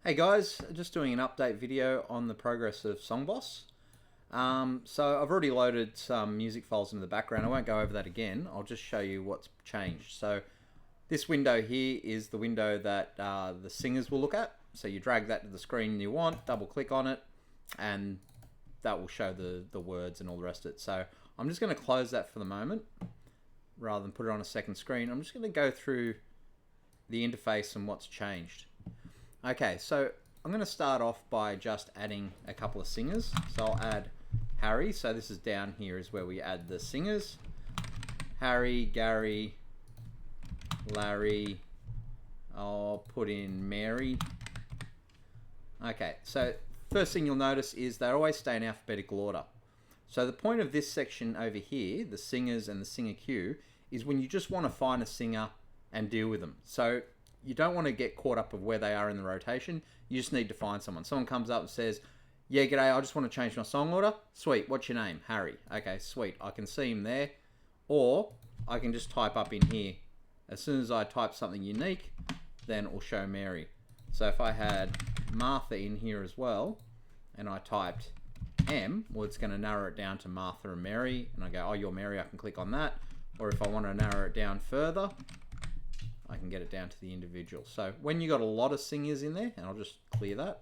Hey guys, just doing an update video on the progress of SongBoss. So I've already loaded some music files into the background. I won't go over that again. I'll just show you what's changed. So this window here is the window that the singers will look at. So you drag that to the screen you want, double click on it, and that will show the words and all the rest of it. So I'm just going to close that for the moment rather than put it on a second screen. I'm just going to go through the interface and what's changed. Okay, so I'm going to start off by just adding a couple of singers. So I'll add Harry. So this is down here is where we add the singers. Harry, Gary, Larry. I'll put in Mary. Okay, so first thing you'll notice is they always stay in alphabetical order. So the point of this section over here, the singers and the singer queue, is when you just want to find a singer and deal with them. So you don't want to get caught up of where they are in the rotation. You just need to find someone. Someone comes up and says, yeah, g'day, I just want to change my song order. Sweet, what's your name? Harry. Okay, sweet, I can see him there. Or I can just type up in here. As soon as I type something unique, then it will show Mary. So if I had Martha in here as well, and I typed M, well, it's going to narrow it down to Martha and Mary. And I go, oh, you're Mary, I can click on that. Or if I want to narrow it down further, I can get it down to the individual. So when you got a lot of singers in there, and I'll just clear that,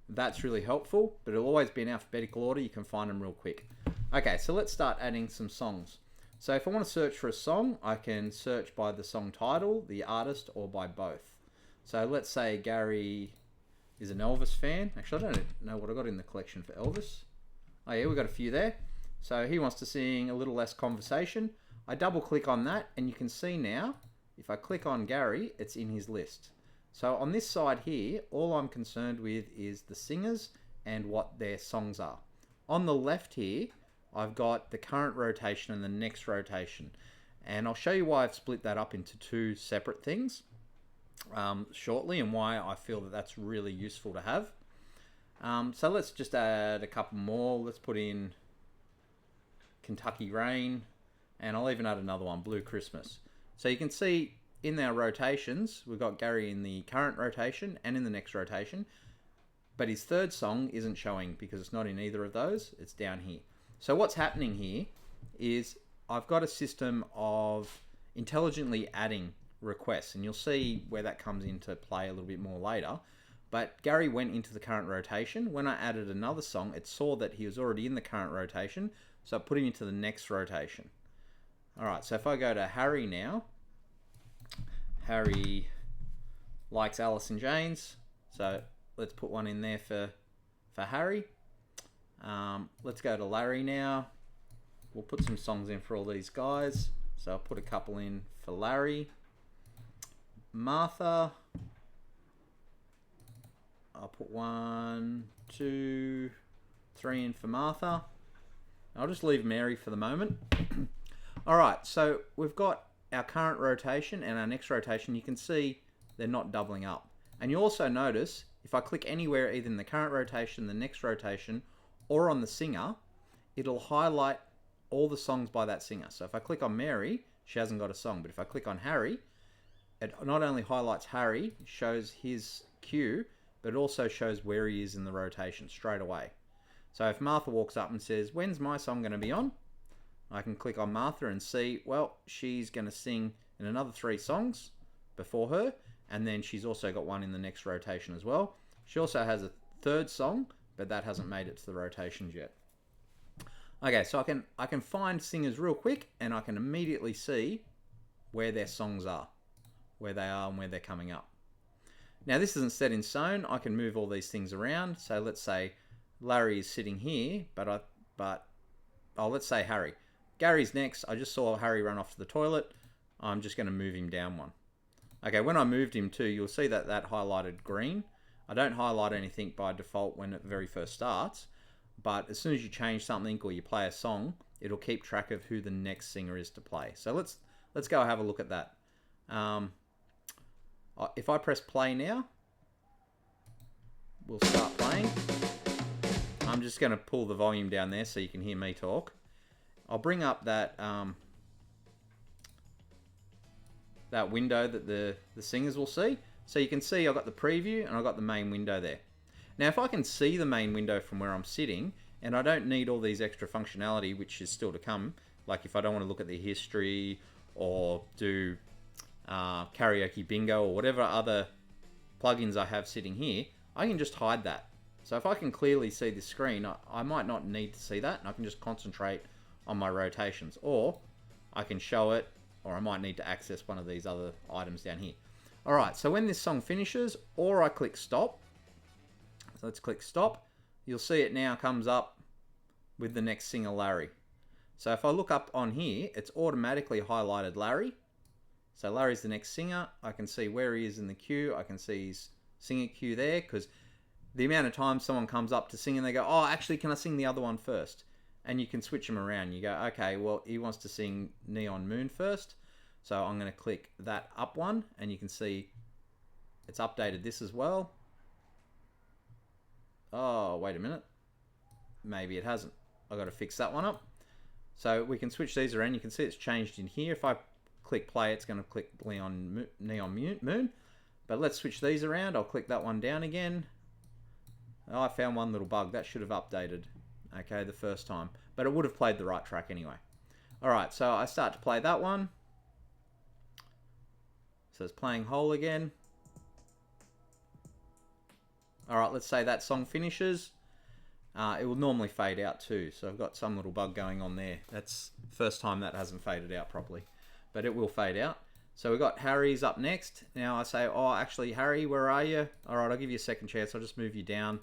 that's really helpful, but it'll always be in alphabetical order. You can find them real quick. Okay, so let's start adding some songs. So if I want to search for a song, I can search by the song title, the artist, or by both. So let's say Gary is an Elvis fan. Actually, I don't know what I got in the collection for Elvis. Oh yeah, we got a few there. So he wants to sing A Little Less Conversation. I double click on that, and you can see now, if I click on Gary, it's in his list. So on this side here, all I'm concerned with is the singers and what their songs are. On the left here, I've got the current rotation and the next rotation. And I'll show you why I've split that up into two separate things shortly, and why I feel that that's really useful to have. So let's just add a couple more. Let's put in Kentucky Rain, and I'll even add another one, Blue Christmas. So you can see in our rotations, we've got Gary in the current rotation and in the next rotation, but his third song isn't showing because it's not in either of those, it's down here. So what's happening here is I've got a system of intelligently adding requests, and you'll see where that comes into play a little bit more later. But Gary went into the current rotation. When I added another song, it saw that he was already in the current rotation, so I put him into the next rotation. Alright, so if I go to Harry now, Harry likes Alice in Chains, so let's put one in there for Harry. Let's go to Larry now. We'll put some songs in for all these guys. So I'll put a couple in for Larry. Martha, I'll put 1, 2, 3 in for Martha. I'll just leave Mary for the moment. Alright, so we've got our current rotation and our next rotation. You can see they're not doubling up. And you also notice, if I click anywhere either in the current rotation, the next rotation, or on the singer, it'll highlight all the songs by that singer. So if I click on Mary, she hasn't got a song. But if I click on Harry, it not only highlights Harry, shows his cue, but it also shows where he is in the rotation straight away. So if Martha walks up and says, when's my song going to be on? I can click on Martha and see, well, she's going to sing in another 3 songs before her, and then she's also got one in the next rotation as well. She also has a third song, but that hasn't made it to the rotations yet. Okay, so I can find singers real quick, and I can immediately see where their songs are, where they are and where they're coming up. Now this isn't set in stone. I can move all these things around. So let's say Larry is sitting here, let's say Harry. Gary's next. I just saw Harry run off to the toilet. I'm just going to move him down one. Okay, when I moved him too, you'll see that highlighted green. I don't highlight anything by default when it very first starts, but as soon as you change something or you play a song, it'll keep track of who the next singer is to play. So let's go have a look at that. If I press play now, we'll start playing. I'm just going to pull the volume down there so you can hear me talk. I'll bring up that that window that the singers will see. So you can see I've got the preview and I've got the main window there. Now if I can see the main window from where I'm sitting, and I don't need all these extra functionality, which is still to come, like if I don't want to look at the history or do karaoke bingo or whatever other plugins I have sitting here, I can just hide that. So if I can clearly see the screen, I might not need to see that, and I can just concentrate on my rotations. Or I can show it, or I might need to access one of these other items down here. Alright, so when this song finishes, or I click stop, so let's click stop, you'll see it now comes up with the next singer, Larry. So if I look up on here, it's automatically highlighted Larry. So Larry's the next singer. I can see where he is in the queue. I can see his singer queue there, because the amount of times someone comes up to sing and they go, oh, actually, can I sing the other one first? And you can switch them around. You go, okay, well, he wants to sing Neon Moon first. So I'm going to click that up one, and you can see it's updated this as well. Oh, wait a minute. Maybe it hasn't. I've got to fix that one up. So we can switch these around. You can see it's changed in here. If I click play, it's going to click Neon Moon. But let's switch these around. I'll click that one down again. Oh, I found one little bug. That should have updated, okay, the first time. But it would have played the right track anyway. Alright, so I start to play that one. So it's playing whole again. Alright, let's say that song finishes. It will normally fade out too. So I've got some little bug going on there. That's the first time that hasn't faded out properly. But it will fade out. So we've got Harry's up next. Now I say, oh, actually, Harry, where are you? Alright, I'll give you a second chance. I'll just move you down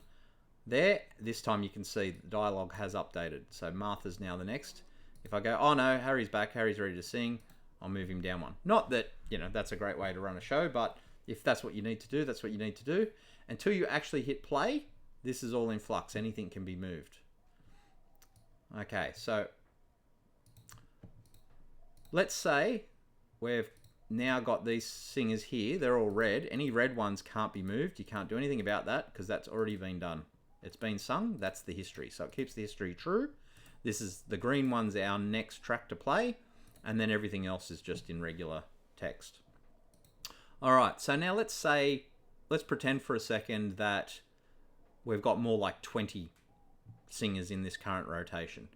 there. This time you can see the dialogue has updated. So Martha's now the next. If I go, oh no, Harry's back. Harry's ready to sing. I'll move him down one. Not that, that's a great way to run a show, but if that's what you need to do, that's what you need to do. Until you actually hit play, this is all in flux. Anything can be moved. Okay, so let's say we've now got these singers here. They're all red. Any red ones can't be moved. You can't do anything about that because that's already been done. It's been sung. That's the history. So it keeps the history true. This is the green one's our next track to play. And then everything else is just in regular text. All right, so now let's pretend for a second that we've got more like 20 singers in this current rotation.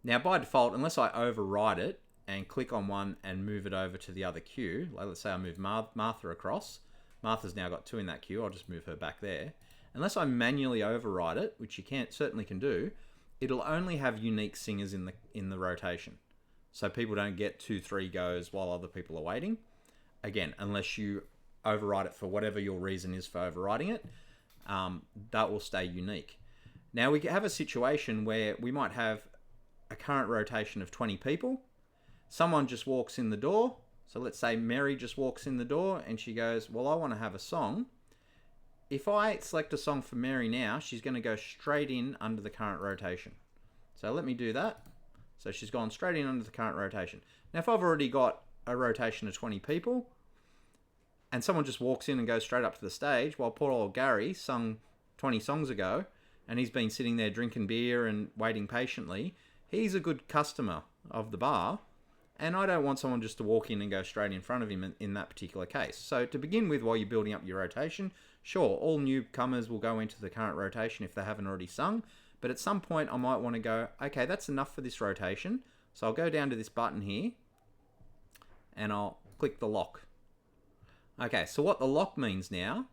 Now, by default, unless I override it and click on one and move it over to the other queue, like let's say I move Martha across. Martha's now got 2 in that queue. I'll just move her back there. Unless I manually override it, which you certainly can do, it'll only have unique singers in the rotation. So people don't get 2, 3 goes while other people are waiting. Again, unless you override it for whatever your reason is for overriding it, that will stay unique. Now we have a situation where we might have a current rotation of 20 people. Someone just walks in the door. So let's say Mary just walks in the door and she goes, well, I want to have a song. If I select a song for Mary now, she's going to go straight in under the current rotation. So let me do that. So she's gone straight in under the current rotation. Now if I've already got a rotation of 20 people and someone just walks in and goes straight up to the stage, while poor old Gary sung 20 songs ago and he's been sitting there drinking beer and waiting patiently, he's a good customer of the bar, and I don't want someone just to walk in and go straight in front of him in that particular case. So to begin with, while you're building up your rotation, sure, all newcomers will go into the current rotation if they haven't already sung, but at some point I might want to go, okay, that's enough for this rotation, so I'll go down to this button here and I'll click the lock. Okay, so what the lock means now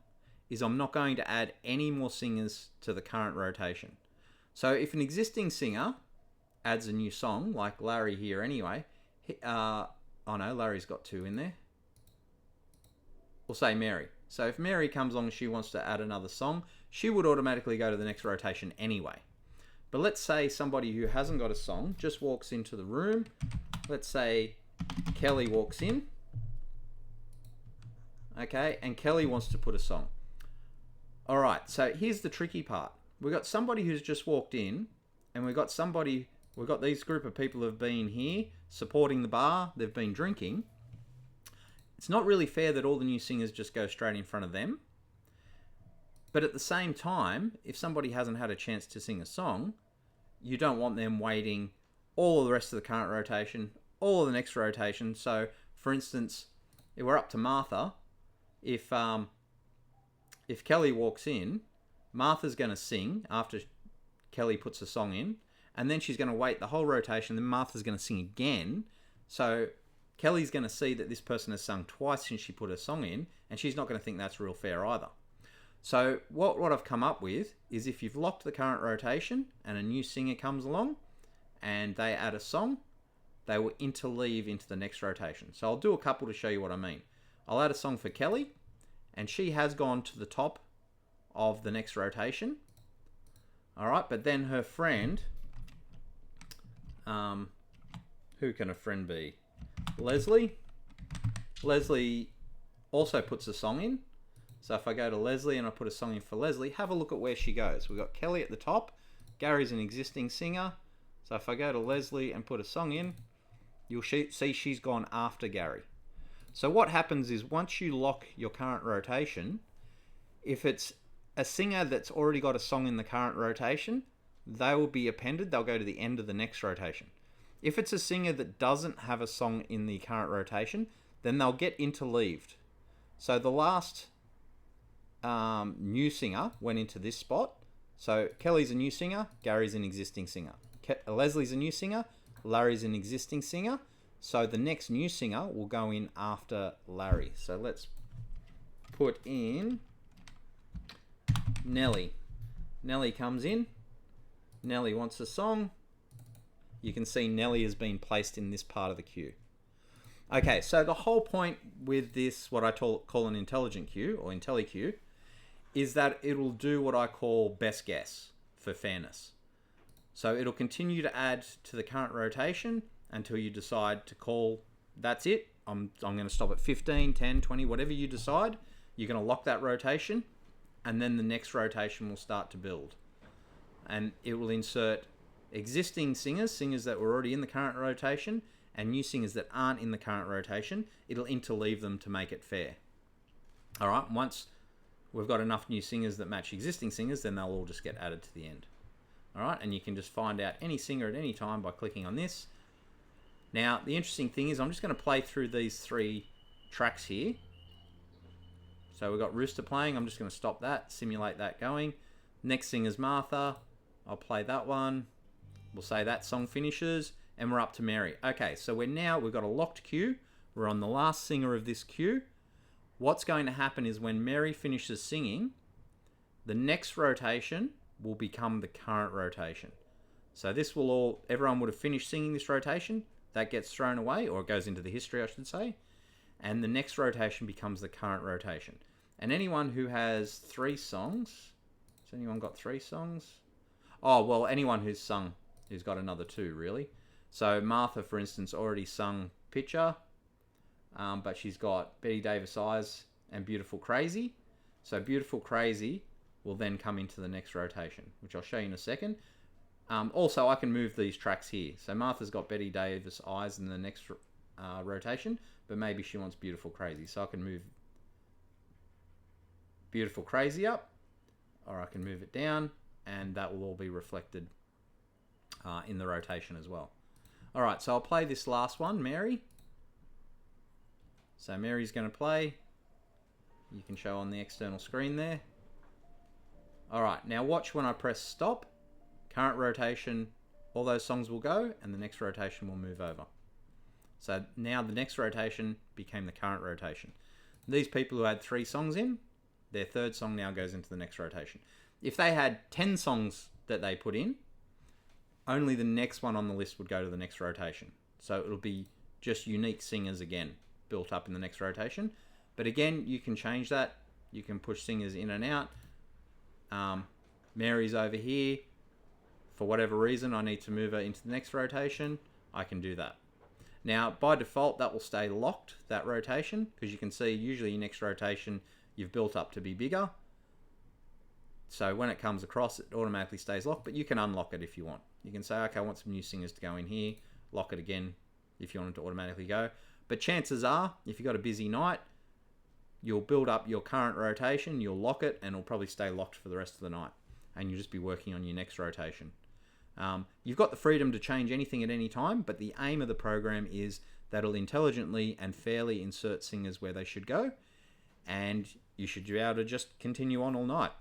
is I'm not going to add any more singers to the current rotation. So if an existing singer adds a new song, like Larry here anyway, oh no, Larry's got 2 in there. We'll say Mary. So if Mary comes along and she wants to add another song, she would automatically go to the next rotation anyway. But let's say somebody who hasn't got a song just walks into the room. Let's say Kelly walks in. Okay, and Kelly wants to put a song. All right, so here's the tricky part. We've got somebody who's just walked in, and we've got these group of people who have been here supporting the bar. They've been drinking. It's not really fair that all the new singers just go straight in front of them. But at the same time, if somebody hasn't had a chance to sing a song, you don't want them waiting all of the rest of the current rotation, all of the next rotation. So, for instance, if we're up to Martha, if Kelly walks in, Martha's going to sing after Kelly puts a song in, and then she's going to wait the whole rotation, then Martha's going to sing again. So Kelly's going to see that this person has sung twice since she put a song in, and she's not going to think that's real fair either. So what I've come up with is, if you've locked the current rotation and a new singer comes along and they add a song, they will interleave into the next rotation. So I'll do a couple to show you what I mean. I'll add a song for Kelly, and she has gone to the top of the next rotation. All right, but then her friend, who can a friend be? Leslie. Leslie also puts a song in. So if I go to Leslie and I put a song in for Leslie, have a look at where she goes. We've got Kelly at the top. Gary's an existing singer. So if I go to Leslie and put a song in, you'll see she's gone after Gary. So what happens is, once you lock your current rotation, if it's a singer that's already got a song in the current rotation, they will be appended. They'll go to the end of the next rotation. If it's a singer that doesn't have a song in the current rotation, then they'll get interleaved. So the last new singer went into this spot. So Kelly's a new singer, Gary's an existing singer. Leslie's a new singer, Larry's an existing singer. So the next new singer will go in after Larry. So let's put in Nelly. Nelly comes in. Nelly wants a song. You can see Nelly has been placed in this part of the queue. Okay, so the whole point with this, what I call an intelligent queue or IntelliQueue, is that it'll do what I call best guess for fairness. So it'll continue to add to the current rotation until you decide to call, that's it. I'm going to stop at 15, 10, 20, whatever you decide. You're going to lock that rotation, and then the next rotation will start to build. And it will insert existing singers that were already in the current rotation, and new singers that aren't in the current rotation. It'll interleave them to make it fair. All right, once we've got enough new singers that match existing singers, then they'll all just get added to the end. All right, and you can just find out any singer at any time by clicking on this. Now, the interesting thing is, I'm just going to play through these 3 tracks here. So we've got Rooster playing. I'm just going to stop that, simulate that going. Next singer's Martha. I'll play that one. We'll say that song finishes, and we're up to Mary. Okay, so we've got a locked queue. We're on the last singer of this queue. What's going to happen is, when Mary finishes singing, the next rotation will become the current rotation. So this will everyone would have finished singing this rotation. That gets thrown away, or it goes into the history, I should say. And the next rotation becomes the current rotation. And anyone who has 3 songs, has anyone got 3 songs? Oh, well, anyone who's got another 2, really. So Martha, for instance, already sung Picture, but she's got Betty Davis Eyes and Beautiful Crazy. So Beautiful Crazy will then come into the next rotation, which I'll show you in a second. Also, I can move these tracks here. So Martha's got Betty Davis Eyes in the next rotation, but maybe she wants Beautiful Crazy. So I can move Beautiful Crazy up, or I can move it down, and that will all be reflected in the rotation as well. All right, so I'll play this last one, Mary. So Mary's going to play. You can show on the external screen there. All right, now watch when I press stop. Current rotation, all those songs will go, and the next rotation will move over. So now the next rotation became the current rotation. These people who had 3 songs in, their 3rd song now goes into the next rotation. If they had 10 songs that they put in, only the next one on the list would go to the next rotation. So it'll be just unique singers again, built up in the next rotation. But again, you can change that. You can push singers in and out. Mary's over here. For whatever reason, I need to move her into the next rotation. I can do that. Now, by default, that will stay locked, that rotation, because you can see usually your next rotation, you've built up to be bigger. So when it comes across, it automatically stays locked, but you can unlock it if you want. You can say, okay, I want some new singers to go in here, lock it again if you want it to automatically go. But chances are, if you've got a busy night, you'll build up your current rotation, you'll lock it, and it'll probably stay locked for the rest of the night. And you'll just be working on your next rotation. You've got the freedom to change anything at any time, but the aim of the program is that it'll intelligently and fairly insert singers where they should go. and you should be able to just continue on all night.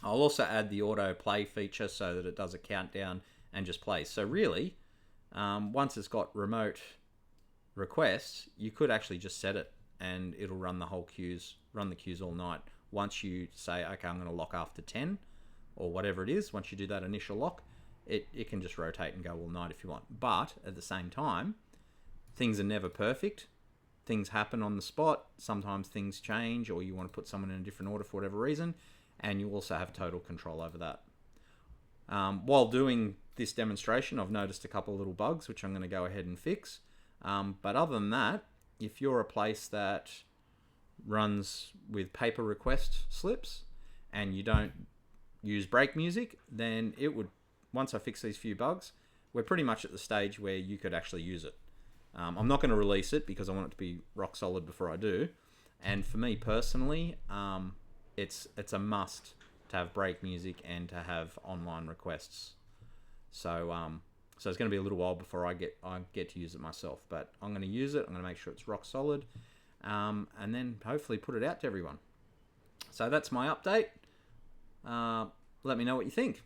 I'll also add the auto play feature so that it does a countdown and just plays. So really, once it's got remote requests, you could actually just set it and it'll run the queues all night. Once you say, okay, I'm going to lock after 10 or whatever it is, once you do that initial lock, it can just rotate and go all night if you want. But at the same time, things are never perfect. Things happen on the spot. Sometimes things change, or you want to put someone in a different order for whatever reason, and you also have total control over that. While doing this demonstration, I've noticed a couple of little bugs, which I'm going to go ahead and fix. But other than that, if you're a place that runs with paper request slips and you don't use break music, then it would, once I fix these few bugs, we're pretty much at the stage where you could actually use it. I'm not going to release it because I want it to be rock solid before I do. And for me personally, it's a must to have break music and to have online requests. So it's going to be a little while before I get to use it myself. But I'm going to use it. I'm going to make sure it's rock solid, and then hopefully put it out to everyone. So that's my update. Let me know what you think.